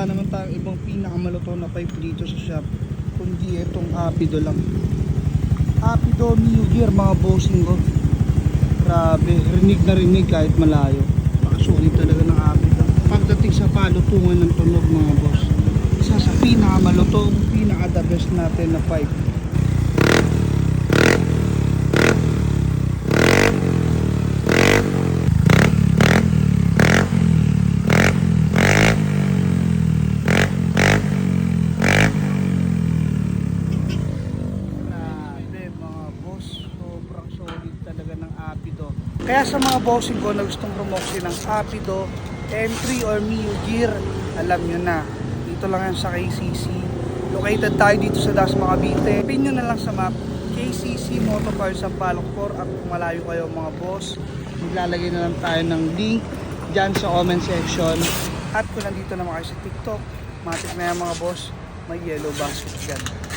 naman tayong ibang pinakamalutong na pipe dito sa shop, kundi itong Apido lang. Apido New Gear mga bossing ko. Grabe, rinig na rinig kahit malayo. Pakasulit talaga ng Apido. Pagdating sa palutungan ng tunog mga boss, isa sa pinakamalutong, pinaka-the best natin na pipe. Kaya sa mga bossing ko na gustong promotion ng Apido, M3 or Mio Gear, alam nyo na, dito lang yan sa KCC. Located tayo dito sa Dasma, Cavite. Pin nyo na lang sa map, KCC Motorcars Sampaloc 4. At kung malayo kayo mga boss, maglalagay na lang tayo ng link dyan sa comment section. At kung nandito naman kayo sa TikTok, matik na yan mga boss, may yellow basket dyan.